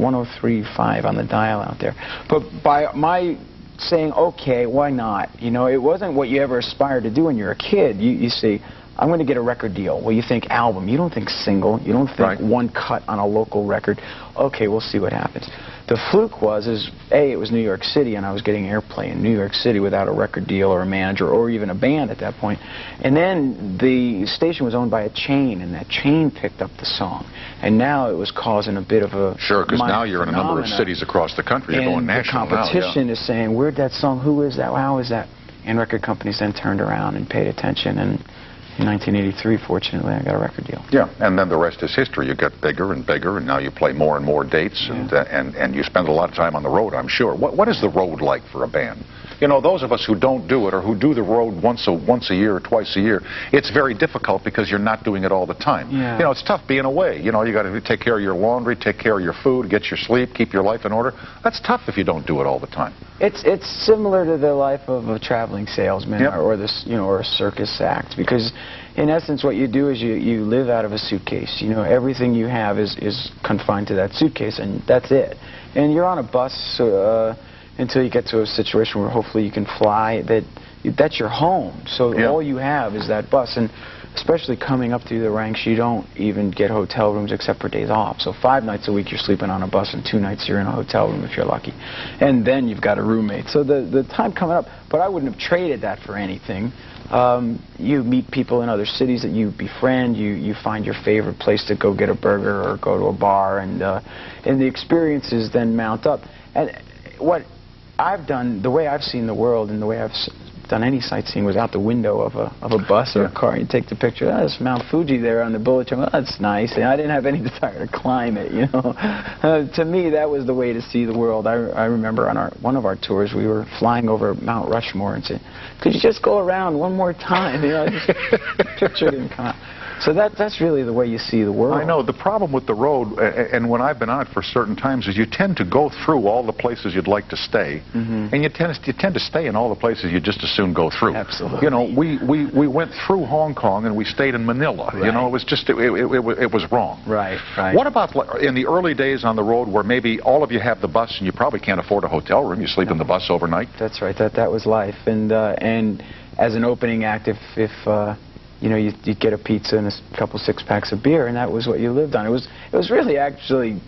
103.5 on the dial out there. But by my saying, okay, why not? You know, it wasn't what you ever aspired to do when you're a kid. You say, I'm going to get a record deal. Well, you think album. You don't think single. You don't think one cut on a local record. Okay, we'll see what happens. The fluke it was New York City, and I was getting airplay in New York City without a record deal or a manager or even a band at that point. And then the station was owned by a chain, and that chain picked up the song. And now it was causing a bit of a Sure, because now you're in a number of cities across the country. You're going national now. The competition is saying, where'd that song, who is that, how is that? And record companies then turned around and paid attention, and in 1983, fortunately, I got a record deal. Yeah, and then the rest is history. You get bigger and bigger, and now you play more and more dates, and you spend a lot of time on the road, I'm sure. What is the road like for a band? You know, those of us who don't do it or who do the road once a year or twice a year, it's very difficult because you're not doing it all the time. Yeah. You know, it's tough being away. You know, you got to take care of your laundry, take care of your food, get your sleep, keep your life in order. That's tough if you don't do it all the time. It's similar to the life of a traveling salesman or this, you know, or a circus act, because in essence what you do is you live out of a suitcase. You know, everything you have is confined to that suitcase, and that's it. And you're on a bus until you get to a situation where hopefully you can fly. That's your home. So all you have is that bus, and especially coming up through the ranks, you don't even get hotel rooms except for days off. So 5 nights a week you're sleeping on a bus, and 2 nights you're in a hotel room if you're lucky. And then you've got a roommate. So the time coming up, but I wouldn't have traded that for anything. You meet people in other cities that you befriend. You find your favorite place to go get a burger or go to a bar, and the experiences then mount up. And what I've done, the way I've seen the world and the way I've done any sightseeing was out the window of a bus or a car. You take the picture, there's Mount Fuji there on the bullet journal. Oh, that's nice. And I didn't have any desire to climb it, you know. To me, that was the way to see the world. I remember on one of our tours, we were flying over Mount Rushmore and said, could you just go around one more time? You know, just picture didn't come out. So that's really the way you see the world. I know. The problem with the road, and when I've been on it for certain times, is you tend to go through all the places you'd like to stay, and you tend to stay in all the places you just as soon go through. Absolutely. You know, we went through Hong Kong and we stayed in Manila. Right. You know, it was just it was wrong. Right. What about in the early days on the road where maybe all of you have the bus and you probably can't afford a hotel room? You sleep in the bus overnight. That's right. That was life. And as an opening act, if you know, you'd get a pizza and a couple 6-packs of beer, and that was what you lived on. It was really actually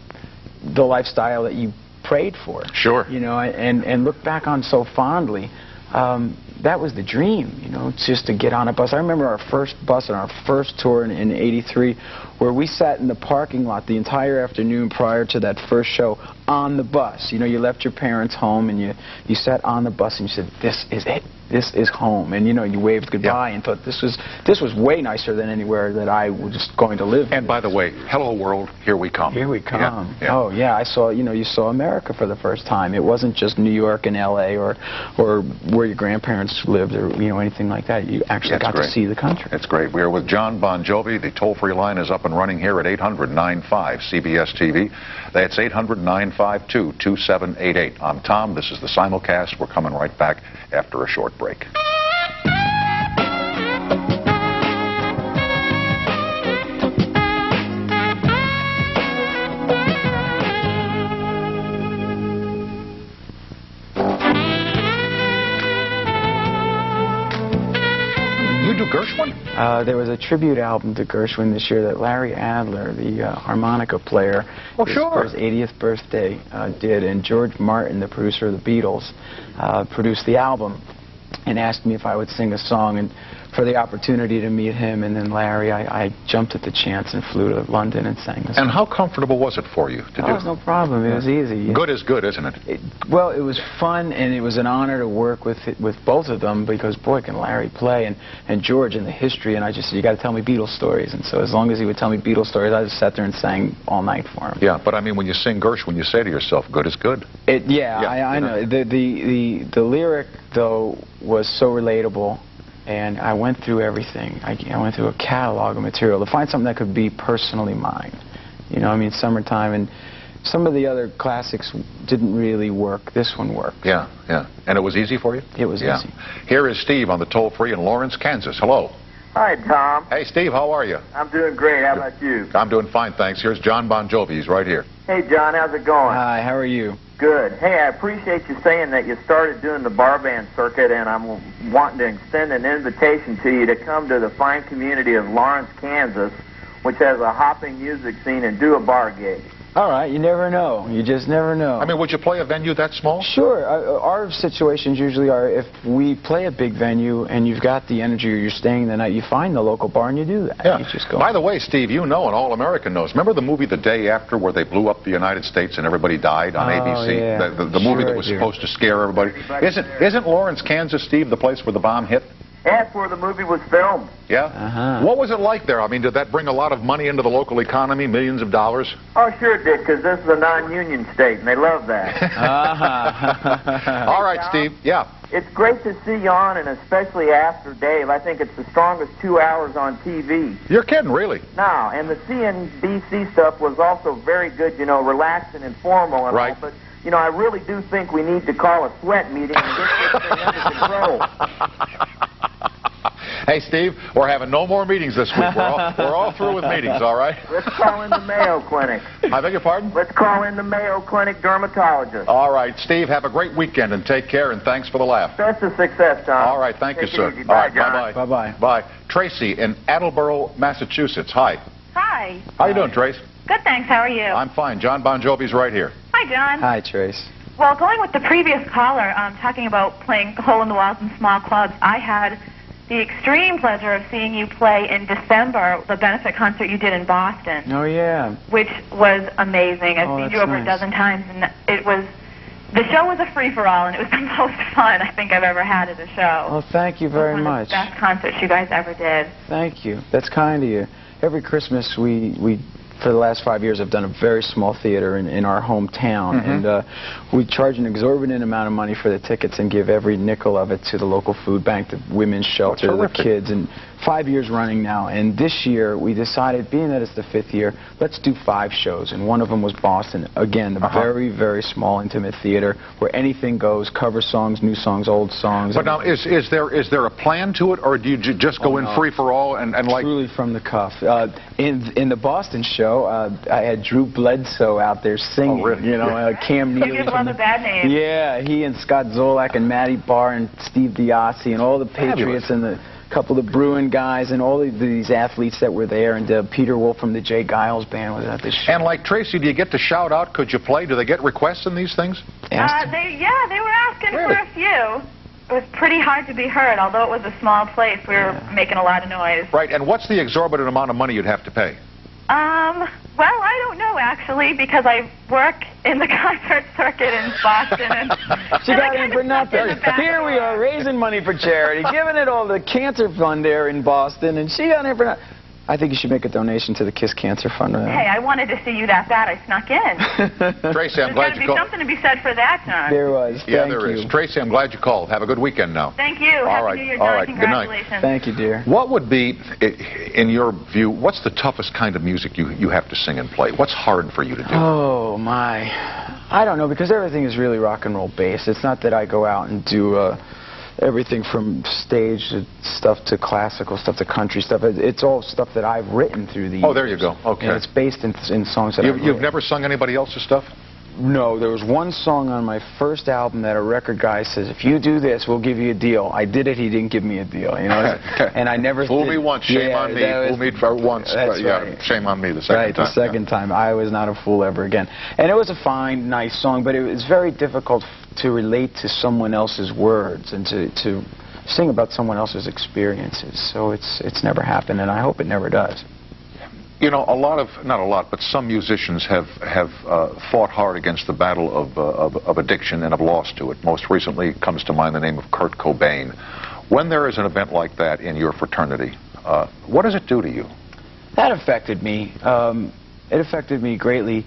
the lifestyle that you prayed for. Sure. You know, and look back on so fondly. That was the dream, you know, just to get on a bus. I remember our first bus on our first tour in '83, where we sat in the parking lot the entire afternoon prior to that first show on the bus. You know, you left your parents home and you sat on the bus and you said, this is it. This is home. And, you know, you waved goodbye and thought this was way nicer than anywhere that I was just going to live. And by the way, hello world, here we come. Here we come. Yeah. Oh, yeah, I saw, you know, you saw America for the first time. It wasn't just New York and L.A. or where your grandparents lived or, you know, anything like that. You actually got to see the country. It's great. We're with John Bon Jovi. The toll-free line is up and running here at 800-95-CBS-TV. That's 800-952-2788. I'm Tom. This is the simulcast. We're coming right back after a short break. You do Gershwin? There was a tribute album to Gershwin this year that Larry Adler, the harmonica player, for his 80th birthday did, and George Martin, the producer of the Beatles, produced the album and asked me if I would sing a song, and for the opportunity to meet him and then Larry, I jumped at the chance and flew to London and sang the song. And how comfortable was it for you to do? It was no problem. It was easy. Good is good, isn't it? Well, it was fun, and it was an honor to work with both of them, because boy, can Larry play, and George, and the history, and I just said, you got to tell me Beatles stories. And so as long as he would tell me Beatles stories, I just sat there and sang all night for him. Yeah, but I mean, when you sing Gershwin, you say to yourself, good is good. I know. The lyric, though, was so relatable. And I went through everything. I went through a catalog of material to find something that could be personally mine. You know, I mean, Summertime, and some of the other classics didn't really work. This one worked. Yeah. And it was easy for you? It was easy. Here is Steve on the toll-free in Lawrence, Kansas. Hello. Hi, Tom. Hey, Steve, how are you? I'm doing great. How about you? I'm doing fine, thanks. Here's John Bon Jovi. He's right here. Hey, John. How's it going? Hi, how are you? Good. Hey, I appreciate you saying that you started doing the bar band circuit, and I'm wanting to extend an invitation to you to come to the fine community of Lawrence, Kansas, which has a hopping music scene, and do a bar gig. All right, you never know. You just never know. I mean, would you play a venue that small? Sure. Our situations usually are if we play a big venue and you've got the energy or you're staying the night, you find the local bar and you do that. Yeah. You just go. By the way, Steve, you know and All American knows. Remember the movie The Day After where they blew up the United States and everybody died on ABC? Yeah. The movie that was supposed to scare everybody. Isn't Lawrence, Kansas, Steve, the place where the bomb hit? That's where the movie was filmed. Yeah? Uh-huh. What was it like there? I mean, did that bring a lot of money into the local economy, millions of dollars? Oh, sure it did, because this is a non-union state, and they love that. Uh-huh. All right, Steve. Yeah. It's great to see you on, and especially after Dave. I think it's the strongest 2 hours on TV. You're kidding, really? No, and the CNBC stuff was also very good, you know, relaxed and informal and Right. all, but, you know, I really do think we need to call a sweat meeting and get this thing under control. Hey, Steve, we're having no more meetings this week. We're all through with meetings, all right? Let's call in the Mayo Clinic. I beg your pardon? Let's call in the Mayo Clinic dermatologist. All right, Steve, have a great weekend and take care, and thanks for the laugh. Best of success, Tom. All right, thank you, Take it sir. easy. All Bye, right, John. bye-bye. Bye-bye. Bye. Tracy in Attleboro, Massachusetts. Hi. Hi. How you doing, Trace? Good, thanks. How are you? I'm fine. John Bon Jovi's right here. Hi, John. Hi, Trace. Well, going with the previous caller, talking about playing hole in the walls in small clubs, I had the extreme pleasure of seeing you play in December, the benefit concert you did in Boston, Oh, yeah. which was amazing. I've Oh, seen that's you over a nice. dozen times, and the show was a free-for-all, and it was the most fun I think I've ever had at a show. Oh, thank you very It was one much. of the best concerts you guys ever did. Thank you. That's kind of you. Every Christmas, we for the last 5 years, I've done a very small theater in our hometown, and we charge an exorbitant amount of money for the tickets and give every nickel of it to the local food bank, the women's shelter, the kids, and 5 years running now. And this year, we decided, being that it's the 5th year, let's do 5 shows, and one of them was Boston. Again, the very, very small, intimate theater where anything goes, cover songs, new songs, old songs. But now, is there a plan to it, or do you just go in no. free for all and like? Truly from the cuff. In the Boston show, I had Drew Bledsoe out there singing. Oh, really? You know, Cam Neely. You love a bad name. Yeah, he and Scott Zolak and Matty Barr and Steve Diassi and all the Patriots and the couple of Bruin guys and all of these athletes that were there, and Peter Wolf from the Jay Giles band was at the show. And like Tracy, do you get to shout out? Could you play? Do they get requests in these things? They were asking Really? for a few. It was pretty hard to be heard, although it was a small place. We were making a lot of noise. Right. And what's the exorbitant amount of money you'd have to pay? Well, I don't know, actually, because I work in the concert circuit in Boston. And She got in for nothing. Here we are raising money for charity, giving it all to the cancer fund there in Boston, and she got in for nothing. I think you should make a donation to the Kiss Cancer Fund. Hey, I wanted to see you that bad. I snuck in. Tracy, I'm glad you There's got to be called. something to be said for that, John. There was. Yeah, Thank there you. is. Tracy, I'm glad you called. Have a good weekend now. Thank you. All Happy right. New Year, All John. right. Good night. Congratulations. Thank you, dear. What would be, in your view, what's the toughest kind of music you have to sing and play? What's hard for you to do? Oh, my. I don't know, because everything is really rock and roll based. It's not that I go out and do everything from stage stuff to classical stuff to country stuff. It's all stuff that I've written through the years. Oh, there you go. Okay. And it's based in songs that I've You've written. never sung anybody else's stuff? No, there was one song on my first album that a record guy says, if you do this, we'll give you a deal. I did it, he didn't give me a deal, you know. And I never Fool did. me once, shame on me. Fool me for once, That's yeah, right. shame on me the second Right, time. the second time. I was not a fool ever again. And it was a fine, nice song, but it was very difficult to relate to someone else's words and to sing about someone else's experiences. So it's never happened, and I hope it never does. You know, not a lot, but some musicians have fought hard against the battle of addiction and have lost to it. Most recently comes to mind the name of Kurt Cobain. When there is an event like that in your fraternity, what does it do to you? That affected me. It affected me greatly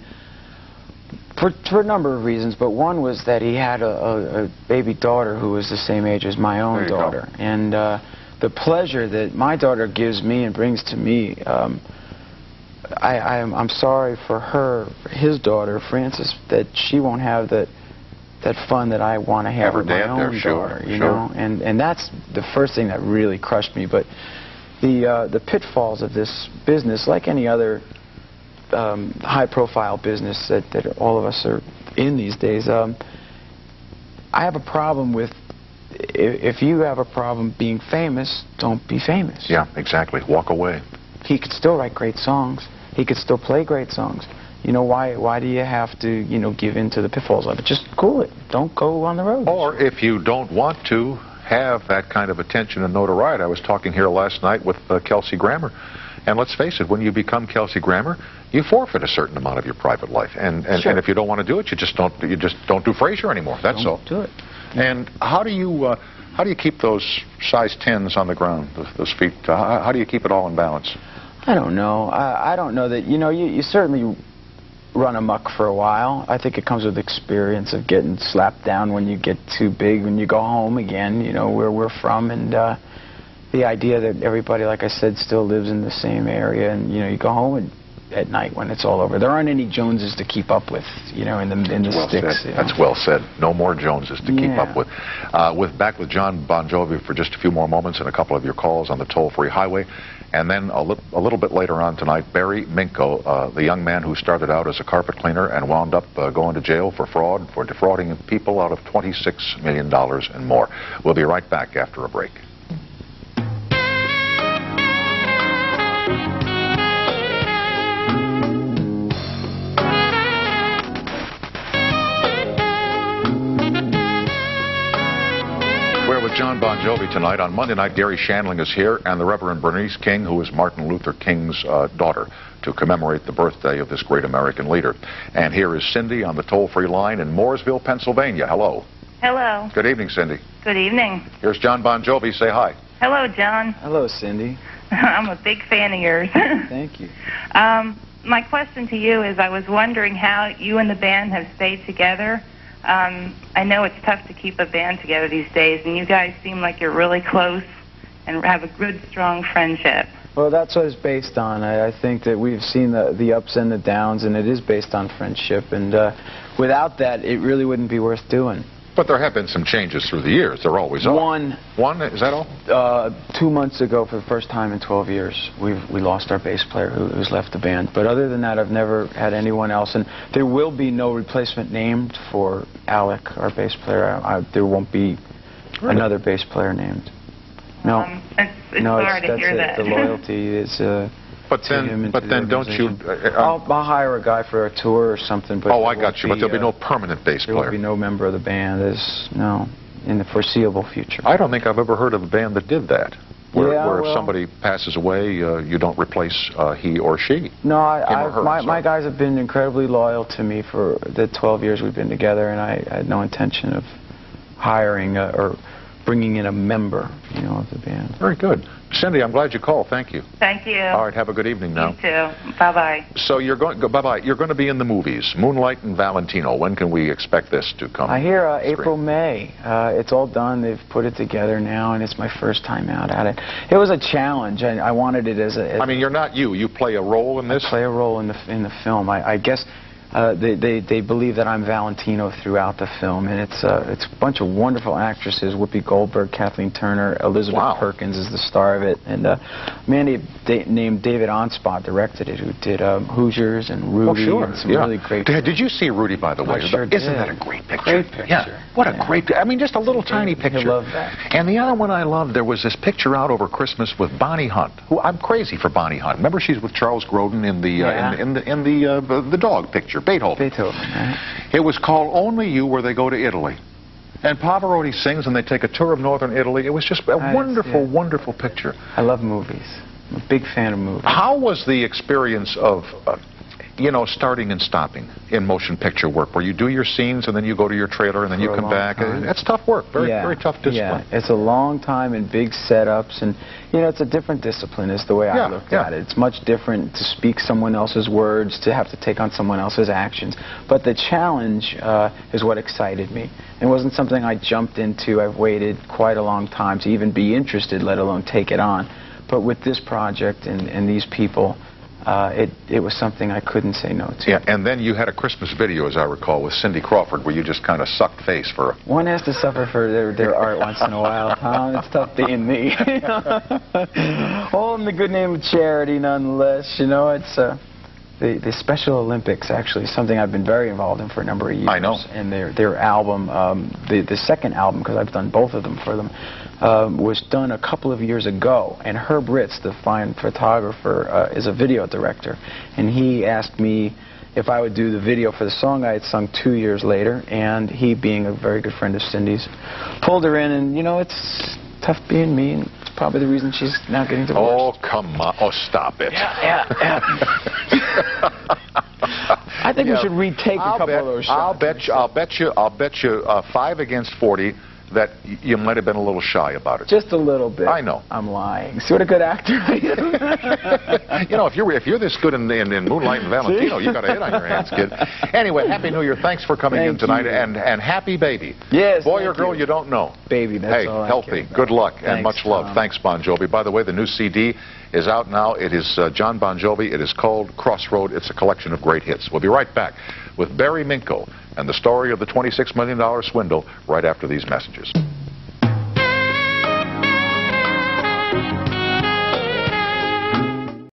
for a number of reasons, but one was that he had a baby daughter who was the same age as my own daughter. And the pleasure that my daughter gives me and brings to me, I'm sorry for her, his daughter, Frances, that she won't have that fun that I want to have with my own daughter, you know? And that's the first thing that really crushed me. But the pitfalls of this business, like any other high-profile business that all of us are in these days. I have a problem with, if you have a problem being famous, don't be famous. Yeah, exactly. Walk away. He could still write great songs. He could still play great songs. You know, why do you have to, you know, give in to the pitfalls of it? Just cool it. Don't go on the road. Or if you don't want to have that kind of attention and notoriety. I was talking here last night with Kelsey Grammer, and let's face it, when you become Kelsey Grammer, you forfeit a certain amount of your private life, and Sure. and if you don't want to do it, you just don't do Frasier anymore. That's all. Do it. And how do you keep those size 10s on the ground, those feet? How do you keep it all in balance? I don't know. I don't know that, you know, you certainly run amok for a while. I think it comes with experience of getting slapped down when you get too big, when you go home again, you know, where we're from, and the idea that everybody, like I said, still lives in the same area, and, you know, you go home at night when it's all over. There aren't any Joneses to keep up with, you know, in the Well sticks. said. You know? That's well said. No more Joneses to keep Yeah. up with. Back with John Bon Jovi for just a few more moments and a couple of your calls on the toll-free highway. And then a little bit later on tonight, Barry Minko, the young man who started out as a carpet cleaner and wound up going to jail for fraud, for defrauding people out of $26 million and more. We'll be right back after a break. John Bon Jovi tonight. On Monday night, Gary Shandling is here, and the Reverend Bernice King, who is Martin Luther King's daughter, to commemorate the birthday of this great American leader. And here is Cindy on the toll-free line in Mooresville, Pennsylvania. Hello. Hello. Good evening, Cindy. Good evening. Here's John Bon Jovi. Say hi. Hello, John. Hello, Cindy. I'm a big fan of yours. Thank you. My question to you is, I was wondering how you and the band have stayed together. I know it's tough to keep a band together these days, and you guys seem like you're really close and have a good, strong friendship. Well, that's what it's based on. I think that we've seen the ups and the downs, and it is based on friendship. And without that, it really wouldn't be worth doing. But there have been some changes through the years. There always are. One, is that all? 2 months ago, for the first time in 12 years, we lost our bass player who's left the band. But other than that, I've never had anyone else. And there will be no replacement named for Alec, our bass player. There won't be another bass player named. No. It's hard to hear that. The loyalty is. But then don't you? I'll hire a guy for a tour or something. But I got you. But there'll be no permanent bass player. There will be no member of the band. In the foreseeable future. I don't think I've ever heard of a band that did that. Where if well, somebody passes away, you don't replace he or she. No, my guys have been incredibly loyal to me for the 12 years we've been together, and I had no intention of hiring or bringing in a member, of the band. Very good. Cindy, I'm glad you called. Thank you. Thank you. All right, have a good evening now. You too. Bye-bye. So bye-bye. You're going to be in the movies, Moonlight and Valentino. When can we expect this to come? I hear April, May. It's all done. They've put it together now, and it's my first time out at it. It was a challenge. I wanted it as a... I mean, you're not you. You play a role in this? I play a role in the film. I guess... They believe that I'm Valentino throughout the film, and it's a bunch of wonderful actresses: Whoopi Goldberg, Kathleen Turner, Elizabeth Perkins is the star of it, and a man named David Onspot directed it, who did Hoosiers and Rudy. And some really great. Did you see Rudy, by the way? I sure did. Isn't that a great picture? Great picture. Yeah. What a great. I mean, just a little tiny picture. I love that. And the other one I loved, there was this picture out over Christmas with Bonnie Hunt. Who I'm crazy for Bonnie Hunt. Remember, she's with Charles Grodin in the dog picture. Beethoven, right? It was called Only You, where they go to Italy. And Pavarotti sings, and they take a tour of northern Italy. It was just a wonderful picture. I love movies. I'm a big fan of movies. How was the experience of, starting and stopping in motion picture work, where you do your scenes, and then you go to your trailer, and then you come back? That's tough work. Very tough discipline. Yeah, it's a long time and big setups, and, it's a different discipline is the way I looked at it. It's much different to speak someone else's words, to have to take on someone else's actions. But the challenge is what excited me. It wasn't something I jumped into. I've waited quite a long time to even be interested, let alone take it on. But with this project and these people, it was something I couldn't say no to. Yeah, and then you had a Christmas video, as I recall, with Cindy Crawford, where you just kind of sucked face for a... One has to suffer for their art once in a while, Tom. It's tough being me. All in the good name of charity, nonetheless. You know, it's the Special Olympics, actually, something I've been very involved in for a number of years. I know. And their album, the second album, because I've done both of them for them, was done a couple of years ago. And Herb Ritz, the fine photographer, is a video director. And he asked me if I would do the video for the song I had sung 2 years later. And he, being a very good friend of Cindy's, pulled her in. And, you know, it's tough being me. And it's probably the reason she's now getting divorced. Oh, come on. Oh, stop it. Yeah. I think we should retake a couple of those shots. I'll bet you 5 against 40 that you might have been a little shy about it. Just a little bit. I know. I'm lying. See what a good actor I am. You know, if you're this good in Moonlight and Valentino, you got a hit on your hands, kid. Anyway, Happy New Year. Thanks for coming in tonight, and happy baby. Yes. Boy or girl, you don't know. Baby, that's all I care healthy. about. Good luck and Thanks, much love. Tom. Thanks, Bon Jovi. By the way, the new CD is out now. It is John Bon Jovi. It is called Crossroad. It's a collection of great hits. We'll be right back with Barry Minko and the story of the $26 million swindle right after these messages.